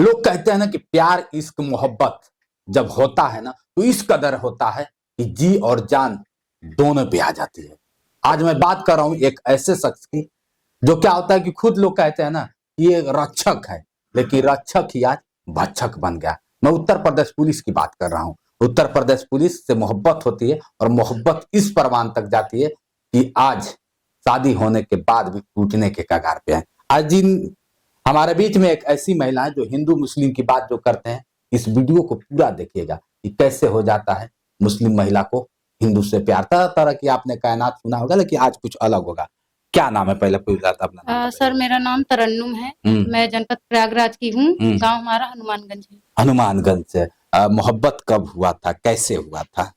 लोग कहते हैं ना कि प्यार इश्क मोहब्बत जब होता है ना तो इस कदर होता है कि जी और जान दोनों पे आ जाती है। आज मैं बात कर रहा हूं एक ऐसे शख्स की, जो क्या होता है कि खुद लोग कहते हैं ना कि ये रक्षक है, लेकिन रक्षक ही आज भक्षक बन गया। मैं उत्तर प्रदेश पुलिस की बात कर रहा हूं। उत्तर प्रदेश पुलिस से मोहब्बत होती है और मोहब्बत इस परवान तक जाती है कि आज शादी होने के बाद भी टूटने के कगार पे है। आज जिन हमारे बीच में एक ऐसी महिला है जो हिंदू मुस्लिम की बात जो करते हैं, इस वीडियो को पूरा देखिएगा कि कैसे हो जाता है मुस्लिम महिला को हिंदू से प्यार। तरह तरह की आपने कायनात सुना होगा, लेकिन आज कुछ अलग होगा। क्या नाम है? पहले पूरी बात अपना नाम सर, मेरा नाम तरन्नुम है। मैं जनपद प्रयागराज की हूँ। गांव हमारा हनुमानगंज है। हनुमानगंज से। मोहब्बत कब हुआ था, कैसे हुआ था?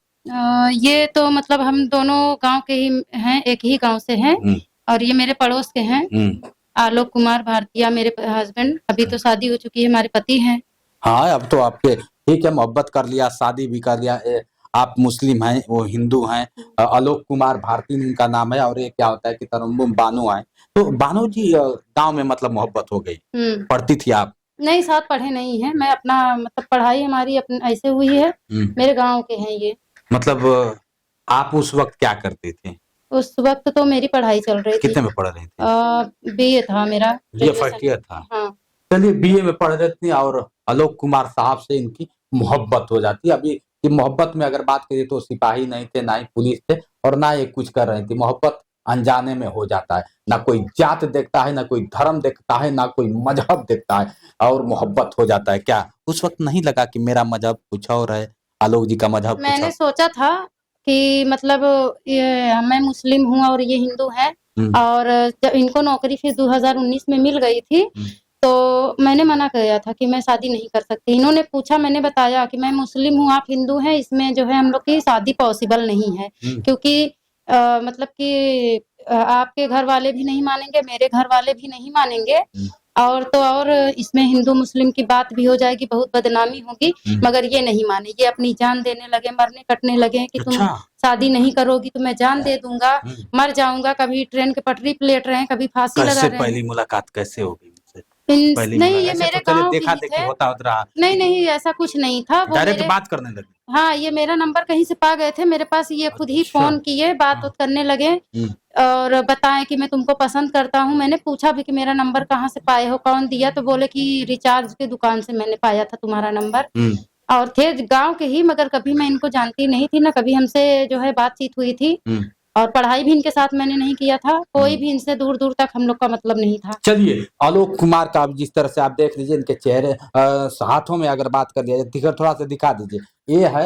ये तो मतलब हम दोनों गांव के ही हैं, एक ही गांव से हैं और ये मेरे पड़ोस के हैं। आलोक कुमार भारतीय मेरे हस्बैंड। अभी तो शादी हो चुकी है, हमारे पति हैं। हाँ, अब तो आपके ठीक है, मोहब्बत कर लिया, शादी भी कर लिया। आप मुस्लिम हैं, वो हिंदू हैं। आलोक कुमार भारती इनका नाम है। और ये क्या होता है कि तरन्नुम बानो है। तो बानो जी गांव में मतलब मोहब्बत हो गई। पढ़ती थी आप? नहीं, साथ पढ़े नहीं है। मैं अपना मतलब पढ़ाई हमारी अपने ऐसे हुई है। मेरे गांव के हैं ये। मतलब आप उस वक्त क्या करते थे? उस वक्त तो मेरी पढ़ाई चल रही थी। कितने में पढ़ रही थी? बीए था मेरा। बीए फर्स्ट ईयर था। हाँ। चलिए, बीए में पढ़ रही थी और आलोक कुमार साहब से इनकी मोहब्बत हो जाती है। अभी की मोहब्बत में अगर बात करें तो सिपाही नहीं थे, ना ही पुलिस थे और ना ये कुछ कर रही थी। मोहब्बत अनजाने में हो जाता है। ना कोई जात देखता है, ना कोई धर्म देखता है, ना कोई मजहब देखता है, और मोहब्बत हो जाता है। क्या उस वक्त नहीं लगा कि मेरा मजहब कुछ और है, आलोक जी का मजहब कुछ और? मैंने सोचा था कि मतलब ये मैं मुस्लिम हूँ और ये हिंदू है, और जब इनको नौकरी फिर 2019 में मिल गई थी तो मैंने मना किया था कि मैं शादी नहीं कर सकती। इन्होंने पूछा, मैंने बताया कि मैं मुस्लिम हूँ, आप हिंदू हैं, इसमें जो है हम लोग की शादी पॉसिबल नहीं है, क्योंकि मतलब कि आपके घर वाले भी नहीं मानेंगे, मेरे घर वाले भी नहीं मानेंगे, और इसमें हिंदू मुस्लिम की बात भी हो जाएगी, बहुत बदनामी होगी। मगर ये नहीं माने, ये अपनी जान देने लगे, मरने कटने लगे कि तुम शादी नहीं करोगी तो मैं जान दे दूंगा, मर जाऊंगा। कभी ट्रेन के पटरी पे लेट रहे हैं, कभी फांसी लगा रहे हैं। पहली मुलाकात कैसे हो गई? नहीं, ये मेरे गांव देखा के देखी थे। होता रहा। नहीं, ऐसा कुछ नहीं था। वो डायरेक्ट बात करने लगे? हाँ, ये मेरा नंबर कहीं से पा गए थे मेरे पास। ये खुद ही फोन किए, बात करने लगे और बताएं कि मैं तुमको पसंद करता हूँ। मैंने पूछा भी कि मेरा नंबर कहाँ से पाए हो, कौन दिया? तो बोले कि रिचार्ज की दुकान से मैंने पाया था तुम्हारा नंबर। और थे गांव के ही, मगर कभी मैं इनको जानती नहीं थी, ना कभी हमसे जो है बातचीत हुई थी, और पढ़ाई भी इनके साथ मैंने नहीं किया था। कोई भी इनसे दूर दूर तक हम लोग का मतलब नहीं था। चलिए, आलोक कुमार का जिस तरह से आप देख लीजिए, इनके चेहरे हाथों में अगर बात कर लिया जाए, थोड़ा सा दिखा दीजिए। ये है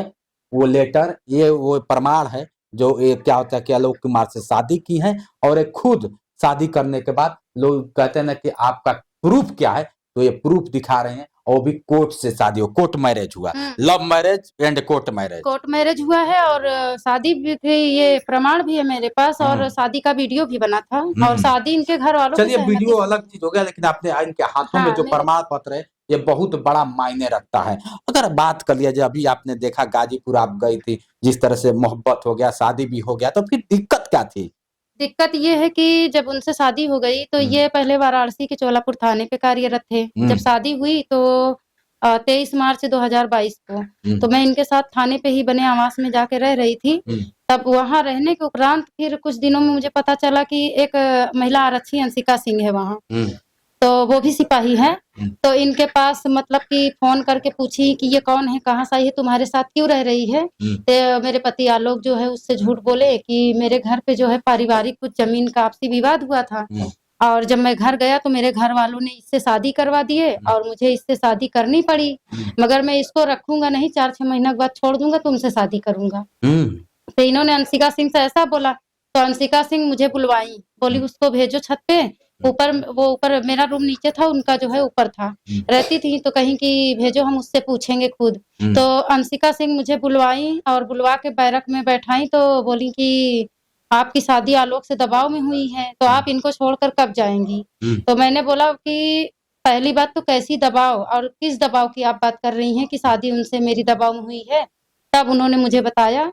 वो लेटर, ये वो प्रमाण है जो ये क्या होता है कि आलोक कुमार से शादी की है। और एक खुद शादी करने के बाद लोग कहते हैं ना कि आपका प्रूफ क्या है, तो ये प्रूफ दिखा रहे हैं। और भी कोर्ट से शादी हो, कोर्ट मैरिज हुआ, love marriage and court marriage. Court marriage हुआ है और शादी भी थी, ये प्रमाण भी है मेरे पास, और शादी का वीडियो भी बना था, और शादी इनके घर वालों। चलिए, वीडियो अलग चीज हो गया, लेकिन आपने इनके हाथों में जो प्रमाण पत्र है, ये बहुत बड़ा मायने रखता है। अगर बात कर लिया जाए, अभी आपने देखा गाजीपुर आप गई थी, जिस तरह से मोहब्बत हो गया, शादी भी हो गया, तो फिर दिक्कत क्या थी? दिक्कत ये है कि जब उनसे शादी हो गई तो ये पहले वाराणसी के चोलापुर थाने पे कार्यरत थे। जब शादी हुई तो 23 मार्च 2022 को तो मैं इनके साथ थाने पे ही बने आवास में जाके रह रही थी। तब वहाँ रहने के उपरांत फिर कुछ दिनों में मुझे पता चला कि एक महिला आरक्षी अंशिका सिंह है वहाँ, तो वो भी सिपाही है। तो इनके पास मतलब कि फोन करके पूछी कि ये कौन है, कहाँ से आई है, तुम्हारे साथ क्यों रह रही है? तो मेरे पति आलोक जो है उससे झूठ बोले कि मेरे घर पे जो है पारिवारिक कुछ जमीन का आपसी विवाद हुआ था, और जब मैं घर गया तो मेरे घर वालों ने इससे शादी करवा दिए और मुझे इससे शादी करनी पड़ी। मगर मैं इसको रखूंगा नहीं, 4-6 महीने के बाद छोड़ दूंगा, तुमसे शादी करूंगा। तो इन्होंने अंशिका सिंह से ऐसा बोला। तो अंशिका सिंह मुझे बुलवाई, बोली उसको भेजो छत पे ऊपर। वो ऊपर, मेरा रूम नीचे था, उनका जो है ऊपर था, रहती थी, तो कहीं कि भेजो, हम उससे पूछेंगे खुद। तो अंशिका सिंह मुझे बुलवाई और बुलवा के बैरक में बैठाई, तो बोली कि आपकी शादी आलोक से दबाव में हुई है, तो आप इनको छोड़कर कब जाएंगी? तो मैंने बोला कि पहली बात तो कैसी दबाव, और किस दबाव की आप बात कर रही हैं कि शादी उनसे मेरी दबाव में हुई है? तब उन्होंने मुझे बताया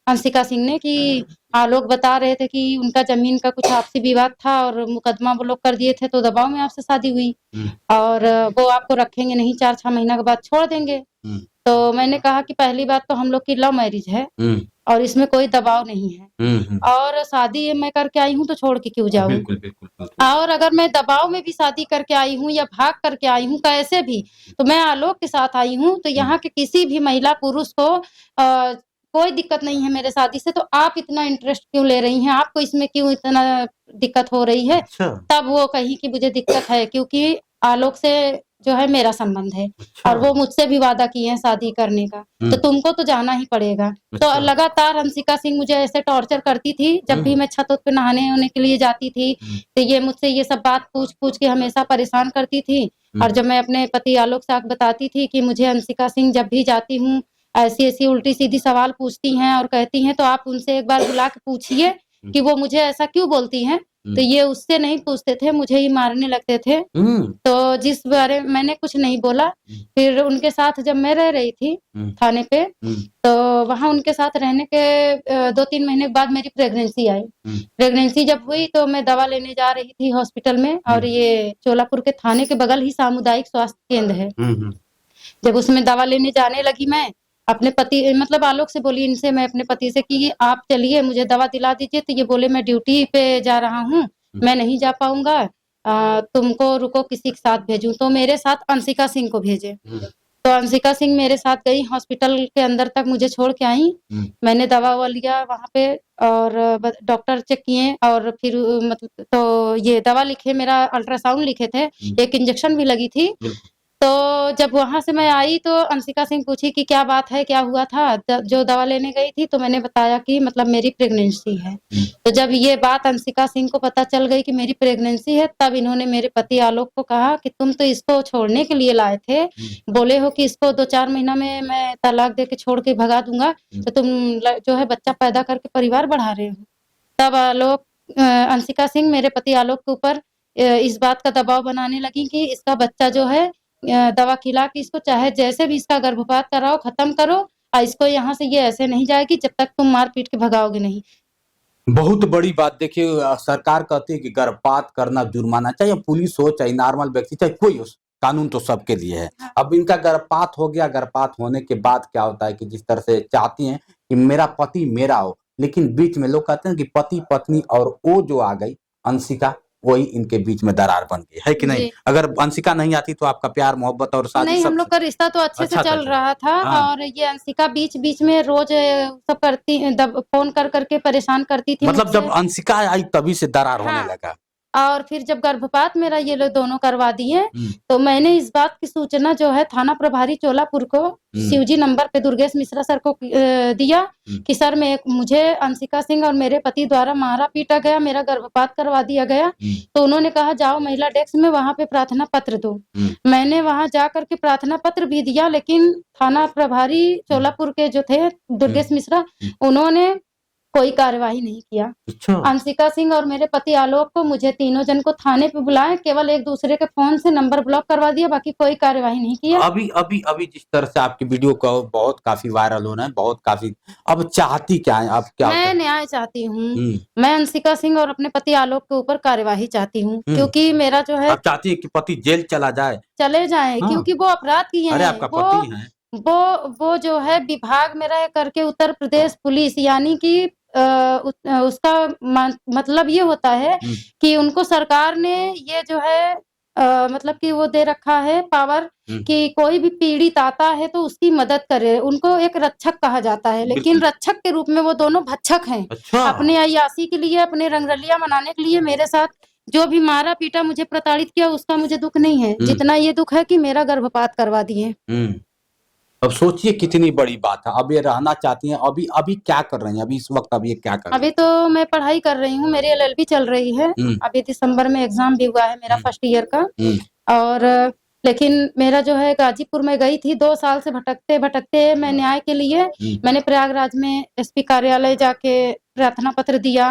अंशिका सिंह ने कि लोग बता रहे थे कि उनका जमीन का कुछ आपसी विवाद था और मुकदमा वो लोग कर दिए थे, तो दबाव में आपसे शादी हुई और वो आपको रखेंगे नहीं, 4-6 महीना के बाद छोड़ देंगे। तो मैंने कहा कि पहली बात तो हम लोग की लव मैरिज है और इसमें कोई दबाव नहीं है और शादी मैं करके आई हूँ तो छोड़ के क्यों जाऊँ। और अगर मैं दबाव में भी शादी करके आई हूँ या भाग करके आई हूँ कैसे भी, तो मैं आलोक के साथ आई हूँ, तो यहाँ के किसी भी महिला पुरुष को कोई दिक्कत नहीं है मेरे शादी से, तो आप इतना इंटरेस्ट क्यों ले रही हैं, आपको इसमें क्यों इतना दिक्कत हो रही है। तब वो कही कि मुझे दिक्कत है क्योंकि आलोक से जो है मेरा संबंध है और वो मुझसे भी वादा किए हैं शादी करने का, तो तुमको तो जाना ही पड़ेगा। तो लगातार अंशिका सिंह मुझे ऐसे टॉर्चर करती थी, जब भी मैं छत पे नहाने होने के लिए जाती थी तो ये मुझसे ये सब बात पूछ पूछ के हमेशा परेशान करती थी। और जब मैं अपने पति आलोक से बताती थी कि मुझे अंशिका सिंह जब भी जाती हूँ ऐसी ऐसी उल्टी सीधी सवाल पूछती हैं और कहती हैं, तो आप उनसे एक बार बुला के पूछिए कि वो मुझे ऐसा क्यों बोलती हैं। तो ये उससे नहीं पूछते थे, मुझे ही मारने लगते थे। तो जिस बारे में मैंने कुछ नहीं बोला, फिर उनके साथ जब मैं रह रही थी थाने पे, तो वहां उनके साथ रहने के 2-3 महीने के बाद मेरी प्रेगनेंसी आई। प्रेगनेंसी जब हुई तो मैं दवा लेने जा रही थी हॉस्पिटल में, और ये चोलापुर के थाने के बगल ही सामुदायिक स्वास्थ्य केंद्र है। जब उसमें दवा लेने जाने लगी, मैं अपने पति मतलब आलोक से बोली, इनसे मैं अपने पति से कि आप चलिए मुझे दवा दिला दीजिए। तो ये बोले मैं ड्यूटी पे जा रहा हूँ, मैं नहीं जा पाऊंगा, तुमको रुको किसी के साथ भेजूं। तो मेरे साथ अंशिका सिंह को भेजे। तो अंशिका सिंह मेरे साथ गई हॉस्पिटल के अंदर तक, मुझे छोड़ के आई। मैंने दवा लिया वहां पे और डॉक्टर चेक किए और फिर मतलब तो ये दवा लिखे, मेरा अल्ट्रासाउंड लिखे थे, एक इंजेक्शन भी लगी थी। तो जब वहां से मैं आई तो अंशिका सिंह पूछी कि क्या बात है, क्या हुआ था। जो दवा लेने गई थी तो मैंने बताया कि मतलब मेरी प्रेगनेंसी है। तो जब ये बात अंशिका सिंह को पता चल गई कि मेरी प्रेगनेंसी है, तब इन्होंने मेरे पति आलोक को कहा कि तुम तो इसको छोड़ने के लिए लाए थे, बोले हो कि इसको 2-4 महीना में मैं तलाक दे के छोड़ के भगा दूंगा, तो तुम जो है बच्चा पैदा करके परिवार बढ़ा रहे हो। तब आलोक अंशिका सिंह मेरे पति आलोक के ऊपर इस बात का दबाव बनाने लगी कि इसका बच्चा जो है दवा खिला के इसको चाहे जैसे भी इसका गर्भपात कराओ, खत्म करो, और इसको यहाँ से ये ऐसे नहीं जाएगी जब तक तुम मार पीट के भगाओगे नहीं। बहुत बड़ी बात। देखिए, सरकार कहती है कि गर्भपात करना जुर्माना, चाहे पुलिस हो चाहे नॉर्मल व्यक्ति चाहे कोई हो, कानून तो सबके लिए है। अब इनका गर्भपात हो गया, गर्भपात होने के बाद क्या होता है कि जिस तरह से चाहती हैं कि मेरा पति मेरा हो, लेकिन बीच में लोग कहते हैं कि पति पत्नी और वो जो आ गई अंशिका, वही इनके बीच में दरार बन गई है कि नहीं। अगर अंशिका नहीं आती तो आपका प्यार मोहब्बत और शादी नहीं, हम लोग का रिश्ता तो अच्छे से चल रहा था। और ये अंशिका बीच बीच में रोज सब करती, फोन कर करके परेशान करती थी। मतलब जब अंशिका आई तभी से दरार होने लगा। और फिर जब गर्भपात मेरा ये लोग दोनों करवा दिए, तो मैंने इस बात की सूचना जो है थाना प्रभारी चोलापुर को शिवजी नंबर पे दुर्गेश मिश्रा सर को दिया कि सर मुझे अंशिका सिंह और मेरे पति द्वारा मारा पीटा गया, मेरा गर्भपात करवा दिया गया। तो उन्होंने कहा जाओ महिला डेस्क में वहां पे प्रार्थना पत्र दो। मैंने वहां जा करके प्रार्थना पत्र भी दिया, लेकिन थाना प्रभारी चोलापुर के जो थे दुर्गेश मिश्रा, उन्होंने कोई कार्यवाही नहीं किया। अंशिका सिंह और मेरे पति आलोक को, मुझे तीनों जन को थाने पे बुलाए, केवल एक दूसरे के फोन से नंबर ब्लॉक करवा दिया, बाकी कोई कार्यवाही नहीं किया। अभी जिस तरह से आपकी वीडियो का बहुत काफी वायरल हो रहा है, बहुत काफी, अब चाहती क्या है आप? क्या मैं न्याय चाहती हूँ। मैं अंशिका सिंह और अपने पति आलोक के ऊपर कार्यवाही चाहती हूँ, क्योंकि मेरा जो है, आप चाहती है कि पति जेल चले जाए, क्योंकि वो अपराध किए हैं। आपका पति है, वो जो है विभाग में रह करके उत्तर प्रदेश पुलिस, यानी कि उसका मतलब ये होता है कि उनको सरकार ने ये जो है मतलब कि वो दे रखा है पावर कि कोई भी पीड़ित आता है तो उसकी मदद करे। उनको एक रक्षक कहा जाता है, लेकिन रक्षक के रूप में वो दोनों भक्षक हैं। अपने अय्याशी के लिए, अपने रंगरलिया मनाने के लिए मेरे साथ जो भी मारा पीटा, मुझे प्रताड़ित किया, उसका मुझे दुख नहीं है, जितना ये दुख है कि मेरा गर्भपात करवा दिए। अब सोचिए कितनी बड़ी बात है। अब ये रहना चाहती हैं, अभी क्या कर रही हैं? अभी इस वक्त अभी ये क्या कर रही हैं? अभी तो मैं पढ़ाई कर रही हूँ, मेरी LLB चल रही है। अभी दिसंबर में एग्जाम भी हुआ है मेरा फर्स्ट ईयर का। और लेकिन मेरा जो है गाजीपुर में गई थी 2 साल से भटकते भटकते मैं न्याय के लिए। मैंने प्रयागराज में SP कार्यालय जाके प्रार्थना पत्र दिया,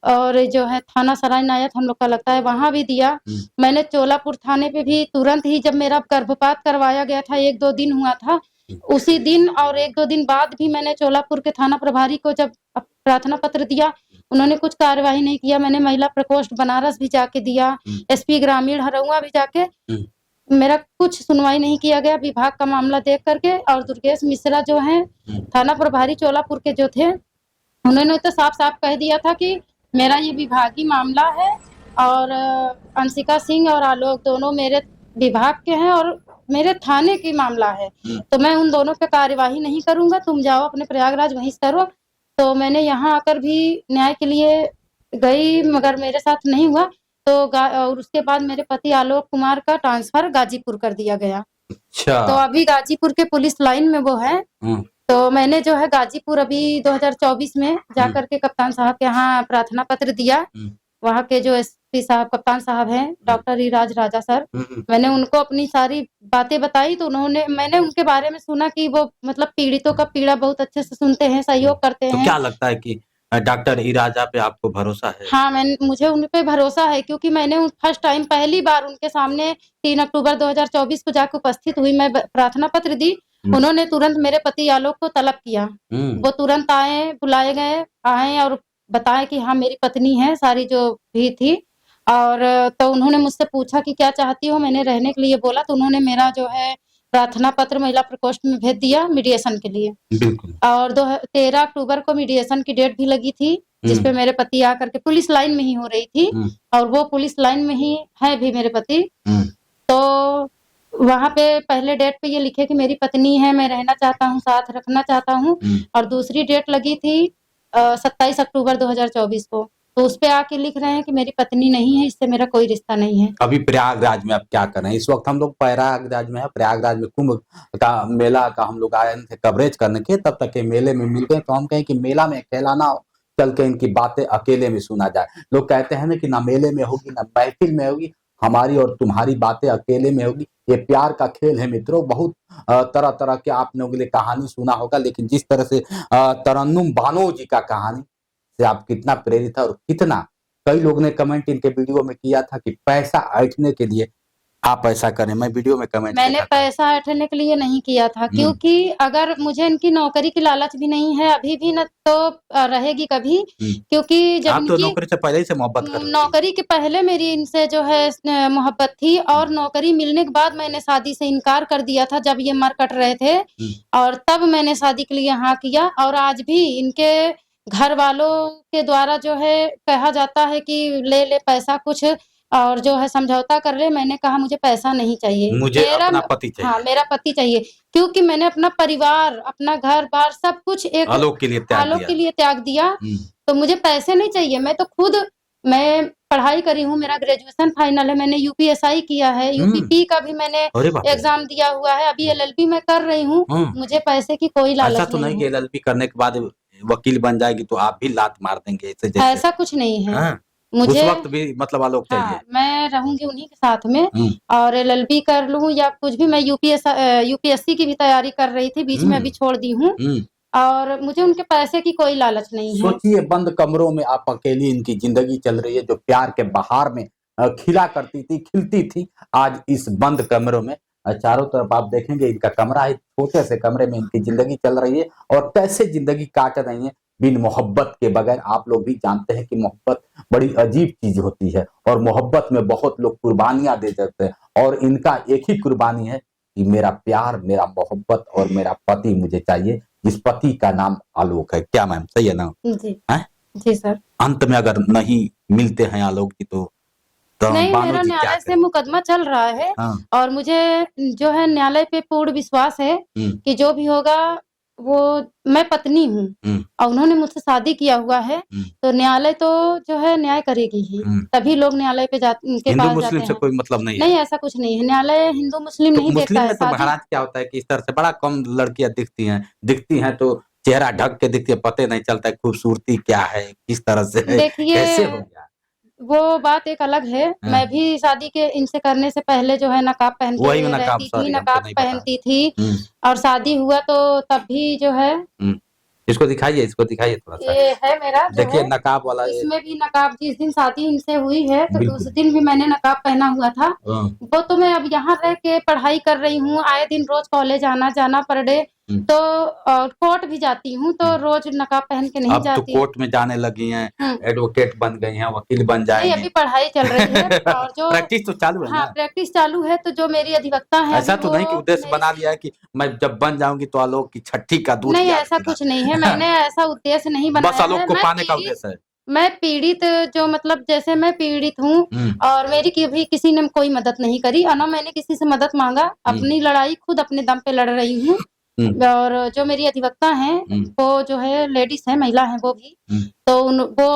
और जो है थाना सराय नायक हम लोग का लगता है, वहां भी दिया। मैंने चोलापुर थाने पे भी तुरंत ही, जब मेरा गर्भपात करवाया गया था, 1-2 दिन हुआ था, उसी दिन और 1-2 दिन बाद भी मैंने चोलापुर के थाना प्रभारी को जब प्रार्थना पत्र दिया, उन्होंने कुछ कार्यवाही नहीं किया। मैंने महिला प्रकोष्ठ बनारस भी जाके दिया, एसपी ग्रामीण हरौआ भी जाके, मेरा कुछ सुनवाई नहीं किया गया विभाग का मामला देख करके। और दुर्गेश मिश्रा जो हैं थाना प्रभारी चोलापुर के जो थे, उन्होंने तो साफ-साफ कह दिया था कि मेरा ये विभागीय मामला है और अंशिका सिंह और आलोक दोनों मेरे विभाग के हैं और मेरे थाने की मामला है, तो मैं उन दोनों पे कार्यवाही नहीं करूंगा, तुम जाओ अपने प्रयागराज वहीं से करो। तो मैंने यहाँ आकर भी न्याय के लिए गई, मगर मेरे साथ नहीं हुआ। तो और उसके बाद मेरे पति आलोक कुमार का ट्रांसफर गाजीपुर कर दिया गया। अच्छा। तो अभी गाजीपुर के पुलिस लाइन में वो है। तो मैंने जो है गाजीपुर अभी 2024 में जाकर के कप्तान साहब के यहाँ प्रार्थना पत्र दिया। वहाँ के जो एसपी साहब, कप्तान साहब हैं, डॉक्टर ईराज राजा सर, मैंने उनको अपनी सारी बातें बताई। तो मैंने उनके बारे में सुना कि वो मतलब पीड़ितों का पीड़ा बहुत अच्छे से सुनते हैं, सहयोग करते हैं। तो क्या लगता है कि डॉक्टर ईराजा पे आपको भरोसा है? हाँ, मुझे उन पे भरोसा है, क्योंकि मैंने फर्स्ट टाइम पहली बार उनके सामने 3 अक्टूबर 2024 को जाकर उपस्थित हुई। मैं प्रार्थना पत्र दी, उन्होंने तुरंत मेरे पति आलोक को तलब किया। वो तुरंत आए, बुलाए गए, आए और बताया कि हाँ मेरी पत्नी है, सारी जो भी थी। और तो उन्होंने मुझसे पूछा कि क्या चाहती हो, मैंने रहने के लिए बोला। तो उन्होंने मेरा जो है प्रार्थना पत्र महिला प्रकोष्ठ में भेज दिया मीडिएशन के लिए। और 13 अक्टूबर को मीडिएशन की डेट भी लगी थी, जिसपे मेरे पति आकर के पुलिस लाइन में ही हो रही थी, और वो पुलिस लाइन में ही है भी मेरे पति। तो वहाँ पे पहले डेट पे ये लिखे कि मेरी पत्नी है, मैं रहना चाहता हूँ, साथ रखना चाहता हूँ। और दूसरी डेट लगी थी 27 अक्टूबर 2024 को, तो उस पे आके लिख रहे हैं कि मेरी पत्नी नहीं है, इससे मेरा कोई रिश्ता नहीं है। अभी प्रयागराज में आप क्या कर रहे हैं? इस वक्त हम लोग प्रयागराज में है। प्रयागराज में कुंभ का मेला का हम लोग आए थे कवरेज करने के, तब तक के मेले में मिल गए। तो हम कहें कि मेला में अकेला ना हो, चल के इनकी बातें अकेले में सुना जाए। लोग कहते हैं ना कि ना मेले में होगी ना महफिल में होगी, हमारी और तुम्हारी बातें अकेले में होगी। ये प्यार का खेल है मित्रों। बहुत तरह तरह के आप लोगों के लिए कहानी सुना होगा, लेकिन जिस तरह से तरन्नुम बानो जी का कहानी से आप कितना प्रेरित है, और कितना कई लोगों ने कमेंट इनके वीडियो में किया था कि पैसा ऐंठने के लिए आप ऐसा करें। मैं वीडियो में कमेंट मैंने पैसा ऐंठने के लिए नहीं किया था, क्योंकि अगर मुझे इनकी नौकरी की लालच भी नहीं है, अभी भी न तो रहेगी कभी। क्योंकि जब आप तो नौकरी से पहले ही से मोहब्बत कर रही थी। नौकरी के पहले मेरी इनसे जो है मोहब्बत थी, और नौकरी मिलने के बाद मैंने शादी से इनकार कर दिया था, जब ये मर कट रहे थे, और तब मैंने शादी के लिए हाँ किया। और आज भी इनके घर वालों के द्वारा जो है कहा जाता है कि ले पैसा कुछ, और जो है समझौता कर ले। मैंने कहा मुझे पैसा नहीं चाहिए, मुझे अपना पति चाहिए। हाँ, मेरा पति चाहिए, क्योंकि मैंने अपना परिवार, अपना घर बार सब कुछ एक आलोक के लिए त्याग दिया। तो मुझे पैसे नहीं चाहिए। मैं तो खुद मैं पढ़ाई करी हूँ, मेरा ग्रेजुएशन फाइनल है, मैंने यूपीएसआई किया है, यूपीपी का भी मैंने एग्जाम दिया हुआ है, अभी एलएलबी में कर रही हूँ। मुझे पैसे की कोई लालच नहीं। ऐसा तो नहीं कि एलएलबी करने के बाद वकील बन जाएगी तो आप भी लात मार देंगे ऐसा कुछ नहीं है। मुझे उस वक्त भी मतलब आलोक चाहिए। हाँ, मैं रहूंगी उन्हीं के साथ में, और एलएलबी कर लूं या कुछ भी। मैं यूपीएससी की भी तैयारी कर रही थी, बीच में अभी छोड़ दी हूँ, और मुझे उनके पैसे की कोई लालच नहीं है। सोचिए, बंद कमरों में आप अकेली इनकी जिंदगी चल रही है, जो प्यार के बहार में खिला करती थी, खिलती थी, आज इस बंद कमरों में चारों तरफ आप देखेंगे इनका कमरा है, छोटे से कमरे में इनकी जिंदगी चल रही है, और कैसे जिंदगी काट रही है बिन मोहब्बत के बगैर। आप लोग भी जानते हैं कि मोहब्बत बड़ी अजीब चीज होती है, और मोहब्बत में बहुत लोग कुर्बानियां दे देते हैं, और इनका एक ही कुर्बानी है कि मेरा प्यार, मेरा मोहब्बत और मेरा पति मुझे चाहिए, जिस पति का नाम आलोक है। क्या मैम, सही है ना? जी जी सर। अंत में अगर नहीं मिलते हैं आलोक जी तो नहीं, मेरा न्यायालय से मुकदमा चल रहा है। हाँ। और मुझे जो है न्यायालय पे पूर्ण विश्वास है कि जो भी होगा वो, मैं पत्नी हूँ और उन्होंने मुझसे शादी किया हुआ है, तो न्यायालय तो जो है न्याय करेगी ही। तभी लोग न्यायालय पे उनके पास जाते हैं। से कोई मतलब नहीं है। नहीं, ऐसा कुछ नहीं है। न्यायालय हिंदू मुस्लिम नहीं देखता है। तो महाराज क्या होता है कि इस तरह से बड़ा कम लड़कियां दिखती हैं तो चेहरा ढक के दिखती है, पता नहीं चलता है खूबसूरती क्या है, किस तरह से है, कैसे हो गया। वो बात एक अलग है। मैं भी शादी के इनसे करने से पहले जो है नकाब पहनती रहती थी, नकाब पहनती थी, और शादी हुआ तो तब भी जो है इसको दिखाइए थोड़ा सा। ये है मेरा जो देखिए है, नकाब वाला ये। इसमें भी नकाब, जिस दिन शादी इनसे हुई है तो बिल्कुल। उस दिन भी मैंने नकाब पहना हुआ था। हाँ। वो तो मैं अब यहाँ रह के पढ़ाई कर रही हूँ, आए दिन रोज कॉलेज आना जाना पर डे, तो कोर्ट भी जाती हूँ तो रोज नकाब पहन के नहीं अब तो जाती। कोर्ट में जाने लगी हैं, एडवोकेट बन गई हैं, वकील बन नहीं, जाएंगे। अभी पढ़ाई चल रही है और जो प्रैक्टिस तो चालू है हाँ ना। प्रैक्टिस चालू है, तो जो मेरी अधिवक्ता है ऐसा अभी तो वो नहीं कि उद्देश्य मेरी बना लिया है कि मैं जब बन जाऊंगी तो आलोक की छठी का दूध नहीं, याद ऐसा पिला। कुछ नहीं है, मैंने ऐसा उद्देश्य नहीं बस बनाया आलोक है। को पाने का उद्देश्य है। मैं पीड़ित, जो मतलब जैसे मैं पीड़ित हूँ और मेरी कभी किसी ने कोई मदद नहीं करी और ना मैंने किसी से मदद मांगा, अपनी लड़ाई खुद अपने दम पे लड़ रही हूँ। और जो मेरी अधिवक्ता हैं वो जो है लेडीज है, महिला है वो भी, तो वो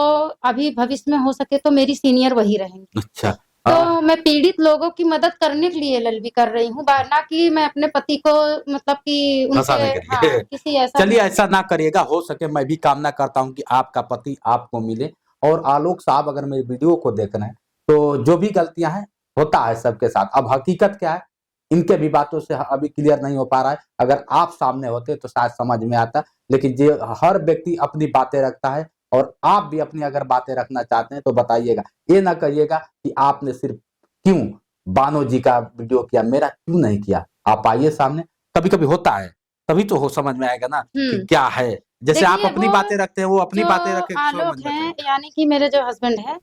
अभी भविष्य में हो सके तो मेरी सीनियर वही रहेंगी। अच्छा। तो मैं पीड़ित लोगों की मदद करने के लिए एलएलबी कर रही हूँ, ना कि मैं अपने पति को मतलब कि फंसाने उनके के लिए। किसी ऐसा चलिए ऐसा ना करिएगा, हो सके मैं भी कामना करता हूँ कि आपका पति आपको मिले। और आलोक साहब अगर मेरे वीडियो को देख रहे हैं तो जो भी गलतियां हैं होता है सबके साथ। अब हकीकत क्या है इनके भी बातों से अभी क्लियर नहीं हो पा रहा है, अगर आप सामने होते तो शायद समझ में आता। लेकिन जो हर व्यक्ति अपनी बातें रखता है और आप भी अपनी अगर बातें रखना चाहते हैं तो बताइएगा, ये ना कहिएगा कि आपने सिर्फ क्यों बानो जी का वीडियो किया, मेरा क्यों नहीं किया। आप आइए सामने, कभी कभी होता है तभी तो हो समझ में आएगा ना कि क्या है। जैसे आप अपनी बातें रखते हैं वो अपनी बातें रखे आलोक हैं, यानी कि मेरे जो हस्बैंड है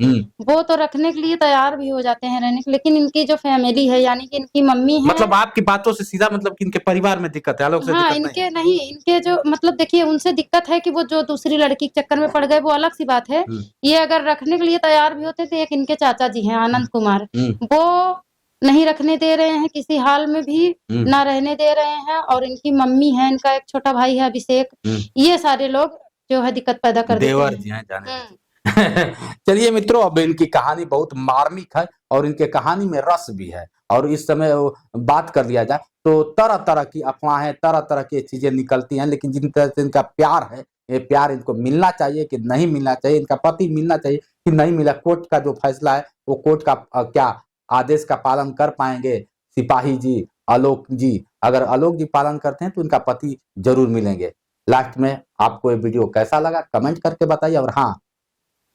वो तो रखने के लिए तैयार भी हो जाते हैं रहने के, लेकिन इनकी जो फैमिली है यानी कि इनकी मम्मी है, मतलब आपकी बातों से सीधा मतलब कि इनके परिवार में दिक्कत है, आलोक से हाँ, दिक्कत इनके नहीं, इनके जो मतलब देखिए उनसे दिक्कत है कि वो जो दूसरी लड़की के चक्कर में पड़ गए वो अलग सी बात है। ये अगर रखने के लिए तैयार भी होते तो एक इनके चाचा जी हैं आनंद कुमार, वो नहीं रखने दे रहे हैं किसी हाल में भी, ना रहने दे रहे हैं। और इनकी मम्मी है, इनका एक छोटा भाई है अभिषेक, ये सारे लोग जो है दिक्कत पैदा कर देते देवर जी हैं जाने। चलिए मित्रों, अब इनकी कहानी बहुत मार्मिक है और इनके कहानी में रस भी है। और इस समय बात कर लिया जाए तो तरह तरह की अफवाहें, तरह तरह की चीजें निकलती हैं, लेकिन जिन तरह से इनका प्यार है, ये प्यार इनको मिलना चाहिए कि नहीं मिलना चाहिए, इनका पति मिलना चाहिए कि नहीं मिला, कोर्ट का जो फैसला है वो कोर्ट का क्या आदेश का पालन कर पाएंगे सिपाही जी, आलोक जी। अगर आलोक जी पालन करते हैं तो इनका पति जरूर मिलेंगे। लास्ट में आपको ये वीडियो कैसा लगा कमेंट करके बताइए। और हाँ,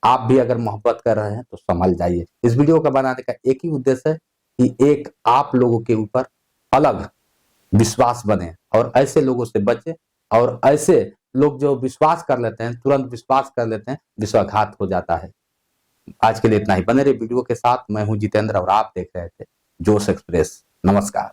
आप भी अगर मोहब्बत कर रहे हैं तो संभल जाइए। इस वीडियो का बनाने का एक ही उद्देश्य है कि एक आप लोगों के ऊपर अलग विश्वास बने और ऐसे लोगों से बचे। और ऐसे लोग जो विश्वास कर लेते हैं, तुरंत विश्वास कर लेते हैं, विश्वासघात हो जाता है। आज के लिए इतना ही। बने रहिए वीडियो के साथ। मैं हूं जितेंद्र और आप देख रहे थे जोश एक्सप्रेस। नमस्कार।